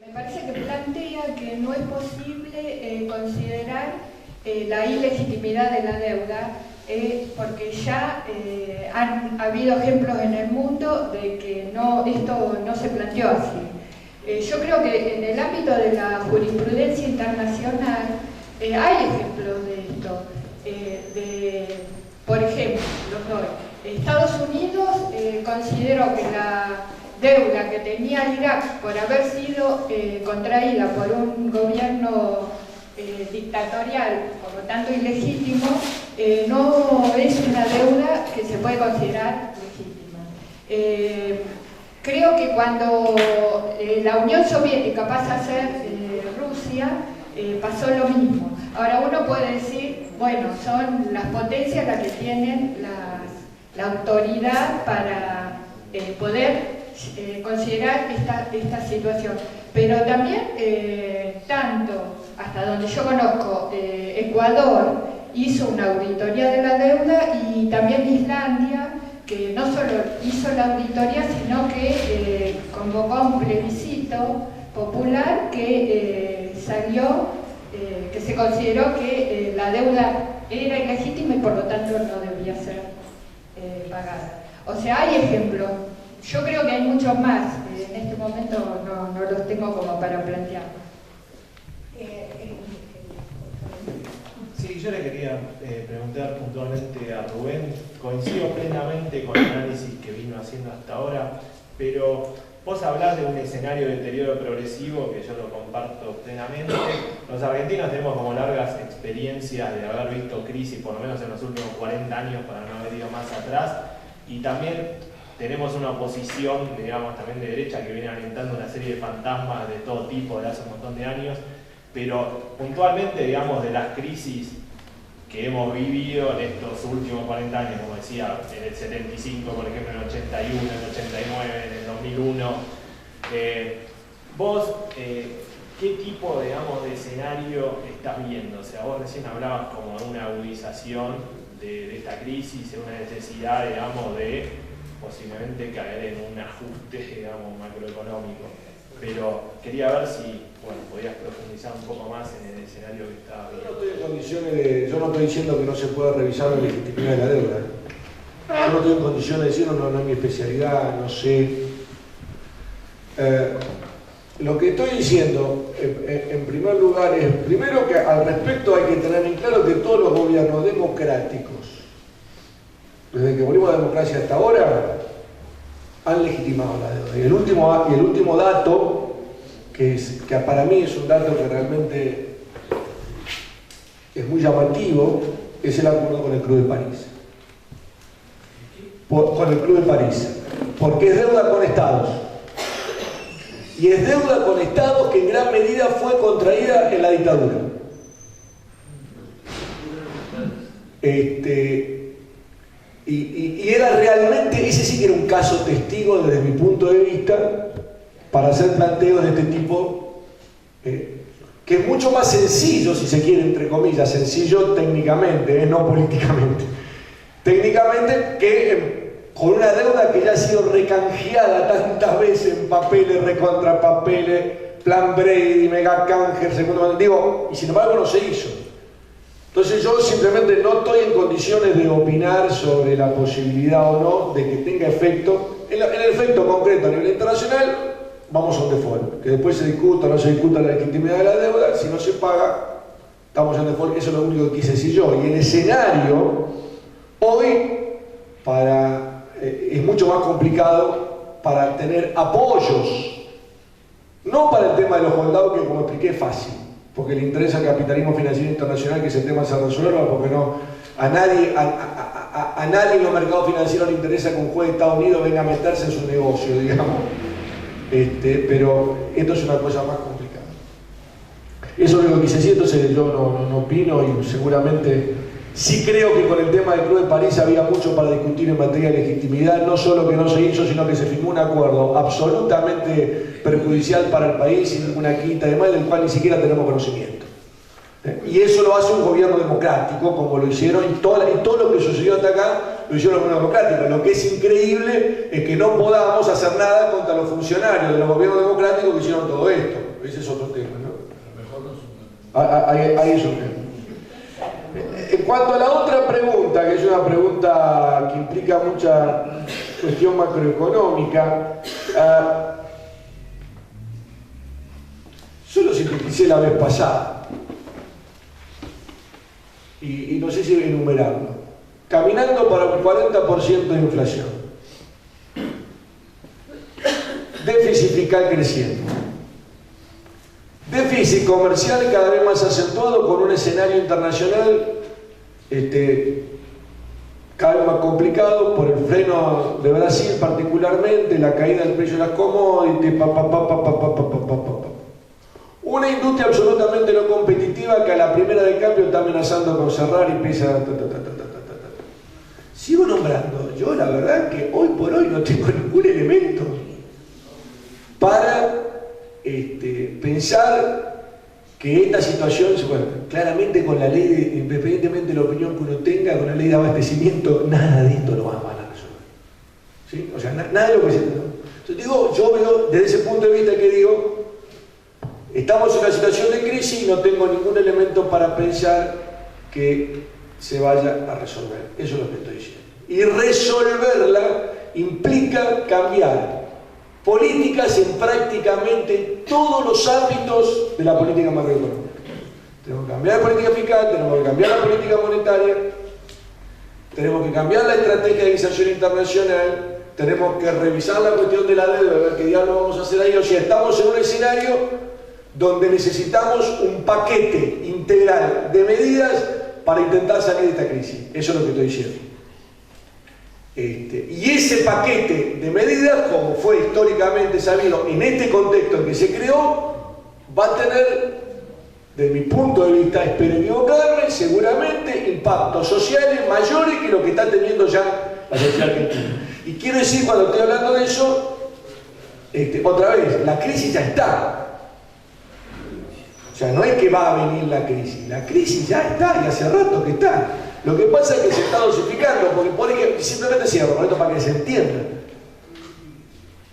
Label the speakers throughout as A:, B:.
A: Me parece que plantea que no es posible considerar la ilegitimidad de la deuda porque ya han habido ejemplos en el mundo de que esto no se planteó así. Yo creo que en el ámbito de la jurisprudencia internacional hay ejemplos de esto. Por ejemplo, los doy. Estados Unidos consideró que la deuda que tenía Irak por haber sido contraída por un gobierno dictatorial, por lo tanto ilegítimo, no es una deuda que se puede considerar legítima. Creo que cuando la Unión Soviética pasa a ser Rusia, pasó lo mismo. Ahora uno puede decir, bueno, son las potencias las que tienen la autoridad para poder considerar esta situación. Pero también, tanto hasta donde yo conozco, Ecuador hizo una auditoría de la deuda y también Islandia, que no solo hizo la auditoría, sino que convocó un plebiscito popular que salió, que se consideró que la deuda era ilegítima y por lo tanto no debía ser pagada. O sea, hay ejemplos. Yo creo que hay muchos más. En este momento no los tengo como para plantear.
B: Sí, yo le quería preguntar puntualmente a Rubén. Coincido plenamente con el análisis que vino haciendo hasta ahora, pero vos hablás de un escenario de deterioro progresivo que yo lo comparto plenamente. Los argentinos tenemos como largas experiencias de haber visto crisis, por lo menos en los últimos 40 años, para no haber ido más atrás, y también tenemos una oposición, digamos, también de derecha que viene alentando una serie de fantasmas de todo tipo de hace un montón de años, pero puntualmente, digamos, de las crisis que hemos vivido en estos últimos 40 años, como decía, en el 75, por ejemplo, en el 81, en el 89, en el 2001, vos, ¿qué tipo, digamos, de escenario estás viendo? O sea, vos recién hablabas como de una agudización de esta crisis, de una necesidad, digamos, de posiblemente caer en un ajuste, digamos, macroeconómico. Pero quería ver si, bueno, podías profundizar un poco más en el escenario que estaba viendo.
C: Yo no estoy en condiciones yo no estoy diciendo que no se pueda revisar la legitimidad de la deuda. Yo no estoy en condiciones de decirlo, no es mi especialidad, no sé. Lo que estoy diciendo, en primer lugar, es primero que al respecto hay que tener en claro que todos los gobiernos democráticos, desde que volvimos a la democracia hasta ahora, han legitimado la deuda. Y el último dato, que para mí es un dato que realmente es muy llamativo, es el acuerdo con el Club de París. Con el Club de París. Porque es deuda con Estados. Y es deuda con Estados que en gran medida fue contraída en la dictadura. Y era realmente, ese sí que era un caso testigo desde mi punto de vista para hacer planteos de este tipo, que es mucho más sencillo, si se quiere, entre comillas, sencillo técnicamente, no políticamente, técnicamente, que con una deuda que ya ha sido recanjeada tantas veces en papeles, recontrapapeles, plan Brady, mega canje, segundo, digo, y sin embargo no se hizo. Entonces yo simplemente no estoy en condiciones de opinar sobre la posibilidad o no de que tenga efecto. En el efecto concreto a nivel internacional, vamos a un default. Que después se discuta o no se discuta la legitimidad de la deuda, si no se paga, estamos en default. Eso es lo único que quise decir yo. Y el escenario, hoy, es mucho más complicado para tener apoyos. No para el tema de los holdados, que como expliqué es fácil. Porque le interesa al capitalismo financiero internacional que ese tema se resuelva, porque no, a nadie en los mercados financieros le interesa que un juez de Estados Unidos venga a meterse en su negocio, digamos. Pero esto es una cosa más complicada. Eso es lo que quise decir, entonces yo no opino y seguramente sí creo que con el tema del Club de París había mucho para discutir en materia de legitimidad, no solo que no se hizo, sino que se firmó un acuerdo absolutamente perjudicial para el país, sin una quita de más, del cual ni siquiera tenemos conocimiento. Y eso lo hace un gobierno democrático, como lo hicieron, y todo lo que sucedió hasta acá lo hicieron con democrática. Lo que es increíble es que no podamos hacer nada contra los funcionarios de los gobiernos democráticos que hicieron todo esto. Ese es otro tema, ¿no? Ahí es un tema. En cuanto a la otra pregunta, que es una pregunta que implica mucha cuestión macroeconómica, yo lo sinteticé la vez pasada y no sé si enumerarlo. Caminando para un 40% de inflación, déficit fiscal creciente, déficit comercial cada vez más acentuado con un escenario internacional cada vez más complicado por el freno de Brasil particularmente, la caída del precio de las commodities, una industria absolutamente no competitiva que a la primera de cambio está amenazando con cerrar y empieza Sigo nombrando. Yo la verdad que hoy por hoy no tengo ningún elemento para pensar que esta situación, bueno, claramente con la ley, independientemente de la opinión que uno tenga, con la ley de abastecimiento, nada de esto lo van a resolver. ¿Sí? O sea, nada de lo que se... Entonces digo, yo veo desde ese punto de vista que digo, estamos en una situación de crisis y no tengo ningún elemento para pensar que se vaya a resolver. Eso es lo que estoy diciendo. Y resolverla implica cambiar políticas en prácticamente todos los ámbitos de la política macroeconómica. Tenemos que cambiar la política fiscal, tenemos que cambiar la política monetaria, tenemos que cambiar la estrategia de inserción internacional, tenemos que revisar la cuestión de la deuda, ver qué diablos vamos a hacer ahí. O sea, estamos en un escenario donde necesitamos un paquete integral de medidas para intentar salir de esta crisis. Eso es lo que estoy diciendo. Y ese paquete de medidas, como fue históricamente sabido en este contexto en que se creó, va a tener, desde mi punto de vista, espero equivocarme, seguramente impactos sociales mayores que lo que está teniendo ya la sociedad argentina. Y quiero decir, cuando estoy hablando de eso, otra vez, la crisis ya está. O sea, no es que va a venir la crisis ya está, y hace rato que está. Lo que pasa es que se está dosificando, porque por ejemplo, simplemente cierro esto para que se entienda.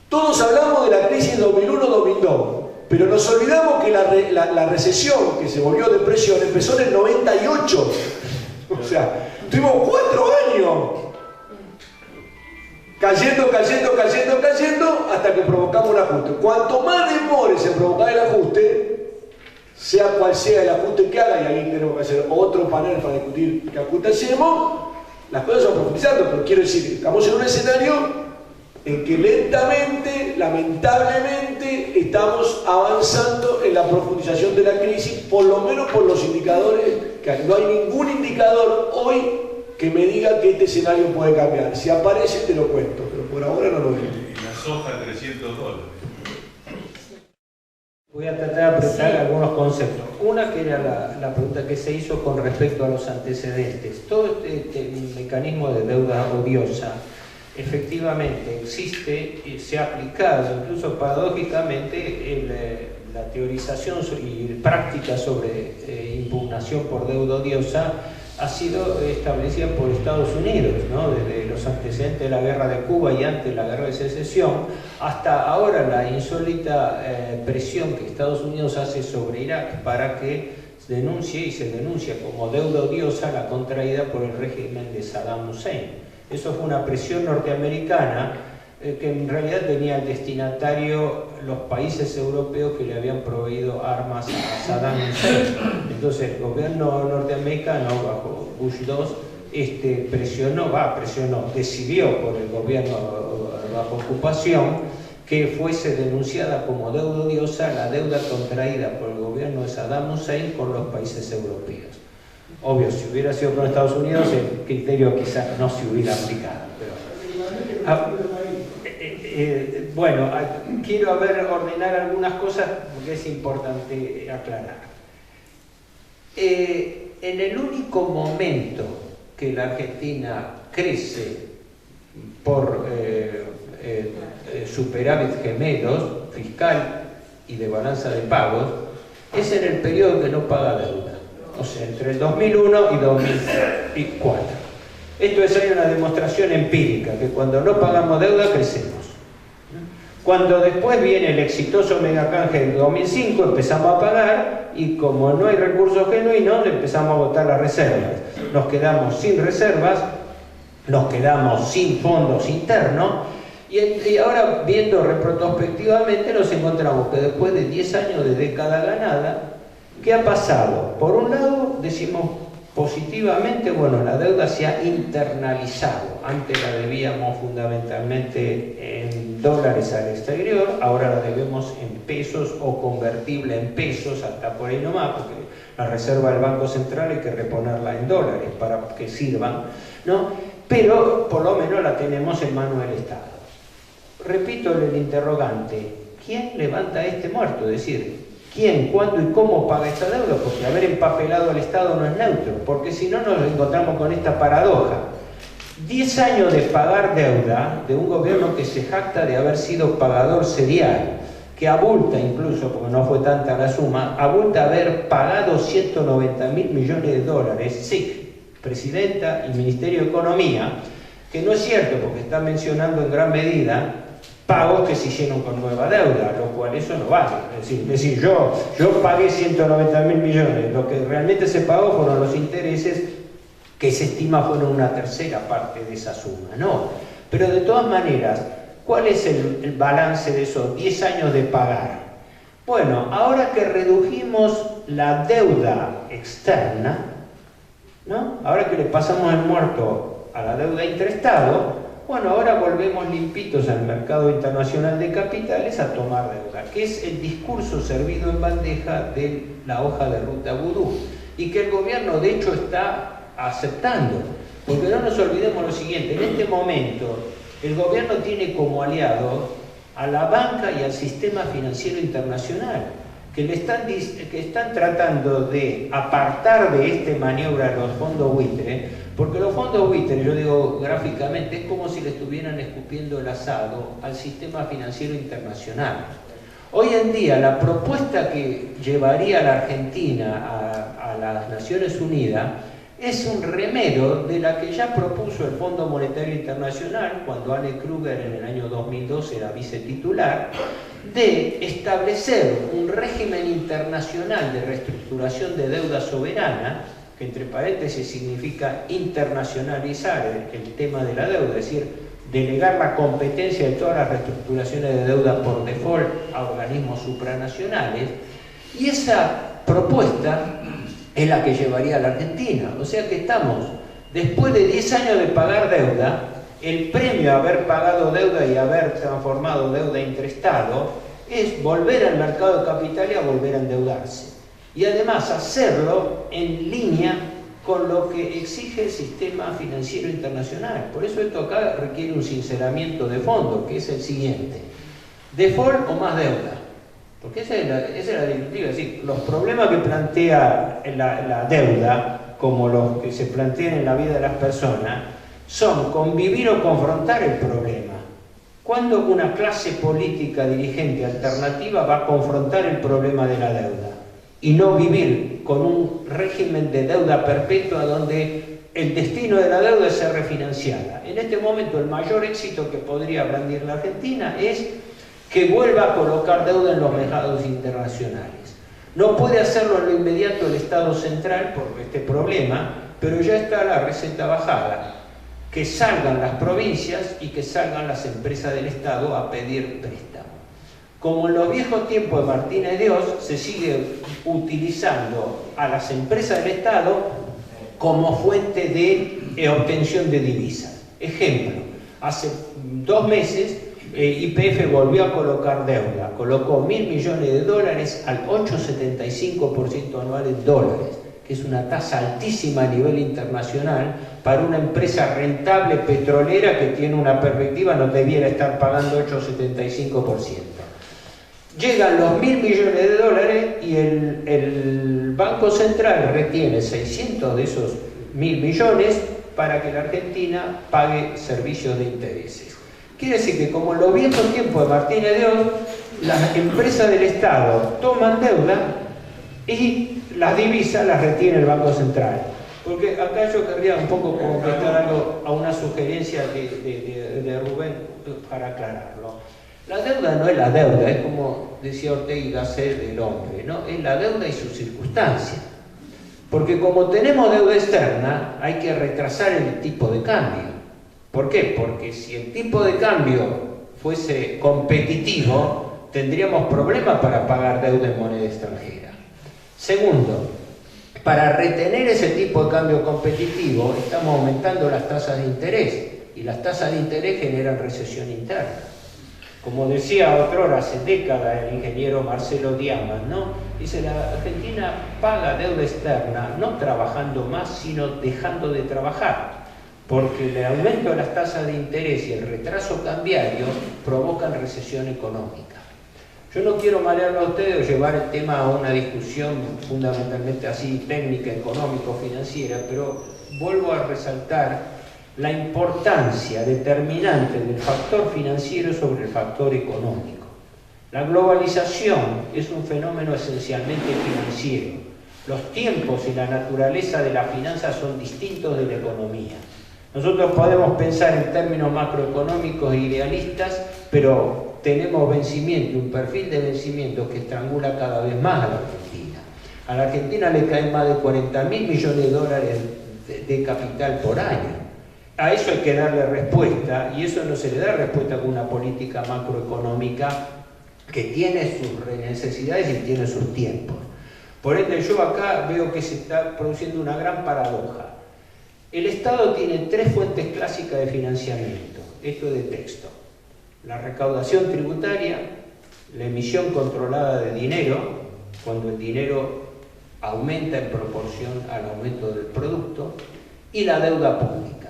C: Todos hablamos de la crisis 2001-2002, pero nos olvidamos que la recesión, que se volvió depresión, empezó en el 98. O sea, tuvimos 4 años cayendo, hasta que provocamos un ajuste. Cuanto más demores en provocar el ajuste, sea cual sea el ajuste que haga, y ahí tenemos que hacer otro panel para discutir qué ajuste hacemos, las cosas van profundizando, pero quiero decir, estamos en un escenario en que lentamente, lamentablemente, estamos avanzando en la profundización de la crisis, por lo menos por los indicadores que hay. No hay ningún indicador hoy que me diga que este escenario puede cambiar. Si aparece te lo cuento, pero por ahora no lo veo.
D: Y la soja $300.
E: Voy a tratar de apretar algunos conceptos. Una que era la pregunta que se hizo con respecto a los antecedentes. Todo este mecanismo de deuda odiosa efectivamente existe y se ha aplicado, incluso paradójicamente, la teorización y práctica sobre impugnación por deuda odiosa ha sido establecida por Estados Unidos, ¿no? Desde los antecedentes de la guerra de Cuba y antes de la guerra de secesión, hasta ahora la insólita presión que Estados Unidos hace sobre Irak para que se denuncia como deuda odiosa la contraída por el régimen de Saddam Hussein. Eso fue una presión norteamericana que en realidad tenía el destinatario los países europeos que le habían proveído armas a Saddam Hussein. Entonces el gobierno norteamericano bajo Bush II decidió por el gobierno bajo ocupación que fuese denunciada como deuda odiosa la deuda contraída por el gobierno de Saddam Hussein con los países europeos. Obvio, si hubiera sido con Estados Unidos el criterio quizás no se hubiera aplicado. Bueno, quiero ordenar algunas cosas porque es importante aclarar. En el único momento que la Argentina crece por superávit gemelos, fiscal y de balanza de pagos, es en el periodo que no paga deuda, o sea, entre el 2001 y 2004. Esto es, hay una demostración empírica, que cuando no pagamos deuda crecemos. Cuando después viene el exitoso megacanje del 2005, empezamos a pagar y como no hay recursos genuinos, empezamos a botar las reservas. Nos quedamos sin reservas, nos quedamos sin fondos internos y ahora viendo retrospectivamente nos encontramos que después de 10 años de década ganada, ¿qué ha pasado? Por un lado, decimos positivamente, bueno, la deuda se ha internalizado. Antes la debíamos fundamentalmente en dólares al exterior, ahora la debemos en pesos o convertible en pesos, hasta por ahí nomás, porque la reserva del Banco Central hay que reponerla en dólares para que sirvan, ¿no? Pero por lo menos la tenemos en manos del Estado. Repito el interrogante, ¿quién levanta este muerto? Es decir, ¿quién, cuándo y cómo paga esta deuda? Porque haber empapelado al Estado no es neutro, porque si no nos encontramos con esta paradoja. 10 años de pagar deuda de un gobierno que se jacta de haber sido pagador serial, que abulta incluso, porque no fue tanta la suma, abulta haber pagado 190.000 millones de dólares, sí, Presidenta y Ministerio de Economía, que no es cierto porque está mencionando en gran medida pagos que se hicieron con nueva deuda, lo cual eso no vale. Es decir, yo pagué 190.000 millones, lo que realmente se pagó fueron los intereses que se estima fueron una tercera parte de esa suma, ¿no? Pero de todas maneras, ¿cuál es el balance de esos 10 años de pagar? Bueno, ahora que redujimos la deuda externa, ¿no? Ahora que le pasamos el muerto a la deuda intraestado, bueno, ahora volvemos limpitos al mercado internacional de capitales a tomar deuda, que es el discurso servido en bandeja de la hoja de ruta vudú, y que el gobierno de hecho está aceptando, porque no nos olvidemos lo siguiente, en este momento el gobierno tiene como aliado a la banca y al sistema financiero internacional, que están tratando de apartar de esta maniobra los fondos buitre, porque los fondos buitre, yo digo gráficamente, es como si le estuvieran escupiendo el asado al sistema financiero internacional. Hoy en día la propuesta que llevaría a la Argentina a las Naciones Unidas es un remedio de la que ya propuso el Fondo Monetario Internacional cuando Anne Kruger en el año 2012 era vicetitular, de establecer un régimen internacional de reestructuración de deuda soberana, que entre paréntesis significa internacionalizar el tema de la deuda, es decir, delegar la competencia de todas las reestructuraciones de deuda por default a organismos supranacionales, y esa propuesta es la que llevaría a la Argentina. O sea que estamos, después de 10 años de pagar deuda, el premio a haber pagado deuda y haber transformado deuda intraestado es volver al mercado de capital y a volver a endeudarse. Y además hacerlo en línea con lo que exige el sistema financiero internacional. Por eso esto acá requiere un sinceramiento de fondo, que es el siguiente: default o más deuda. Porque esa es la disyuntiva, es decir, los problemas que plantea la deuda, como los que se plantean en la vida de las personas, son convivir o confrontar el problema. ¿Cuándo una clase política dirigente alternativa va a confrontar el problema de la deuda? Y no vivir con un régimen de deuda perpetua donde el destino de la deuda es ser refinanciada. En este momento el mayor éxito que podría blandir la Argentina es que vuelva a colocar deuda en los mercados internacionales. No puede hacerlo en lo inmediato el Estado central por este problema, pero ya está la receta bajada: que salgan las provincias y que salgan las empresas del Estado a pedir préstamo. Como en los viejos tiempos de Martínez Dios, se sigue utilizando a las empresas del Estado como fuente de obtención de divisas. Ejemplo, hace 2 meses YPF volvió a colocar deuda, colocó $1.000 millones de dólares al 8,75% anual en dólares, que es una tasa altísima a nivel internacional para una empresa rentable petrolera que tiene una perspectiva, no debiera estar pagando 8,75%. Llegan los $1.000 millones de dólares y el Banco Central retiene 600 de esos 1.000 millones para que la Argentina pague servicios de intereses. Quiere decir que, como en los viejos tiempos de Martínez Dios, las empresas del Estado toman deuda y las divisas las retiene el Banco Central. Porque acá yo querría un poco completar algo a una sugerencia de Rubén para aclararlo. La deuda no es la deuda, es como decía Ortega y Gasset del hombre, ¿no? Es la deuda y sus circunstancias. Porque como tenemos deuda externa, hay que retrasar el tipo de cambio. ¿Por qué? Porque si el tipo de cambio fuese competitivo, tendríamos problemas para pagar deuda en moneda extranjera. Segundo, para retener ese tipo de cambio competitivo, estamos aumentando las tasas de interés, y las tasas de interés generan recesión interna. Como decía otrora, hace décadas, el ingeniero Marcelo Diamas, ¿no? Dice, la Argentina paga deuda externa no trabajando más, sino dejando de trabajar, porque el aumento de las tasas de interés y el retraso cambiario provocan recesión económica. Yo no quiero marearlo a ustedes o llevar el tema a una discusión fundamentalmente así técnica, económico-financiera, pero vuelvo a resaltar la importancia determinante del factor financiero sobre el factor económico. La globalización es un fenómeno esencialmente financiero. Los tiempos y la naturaleza de la finanza son distintos de la economía. Nosotros podemos pensar en términos macroeconómicos e idealistas, pero tenemos vencimiento, un perfil de vencimiento que estrangula cada vez más a la Argentina. A la Argentina le caen más de 40.000 millones de dólares de capital por año. A eso hay que darle respuesta, y eso no se le da respuesta con una política macroeconómica que tiene sus necesidades y tiene sus tiempos. Por ende, yo acá veo que se está produciendo una gran paradoja. El Estado tiene tres fuentes clásicas de financiamiento. Esto es de texto. La recaudación tributaria, la emisión controlada de dinero, cuando el dinero aumenta en proporción al aumento del producto, y la deuda pública.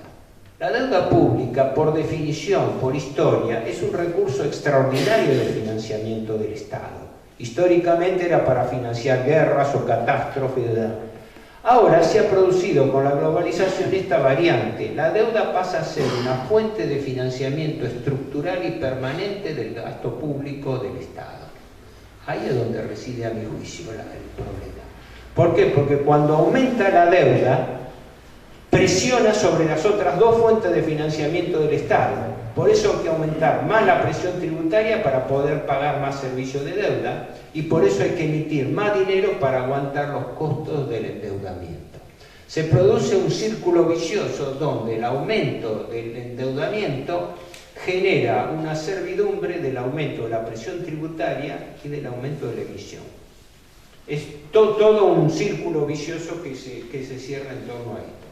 E: La deuda pública, por definición, por historia, es un recurso extraordinario de financiamiento del Estado. Históricamente era para financiar guerras o catástrofes. Ahora se ha producido con la globalización esta variante. La deuda pasa a ser una fuente de financiamiento estructural y permanente del gasto público del Estado. Ahí es donde reside, a mi juicio, el problema. ¿Por qué? Porque cuando aumenta la deuda, presiona sobre las otras dos fuentes de financiamiento del Estado. Por eso hay que aumentar más la presión tributaria para poder pagar más servicios de deuda, y por eso hay que emitir más dinero para aguantar los costos del endeudamiento. Se produce un círculo vicioso donde el aumento del endeudamiento genera una servidumbre del aumento de la presión tributaria y del aumento de la emisión. Es todo un círculo vicioso que se cierra en torno a esto.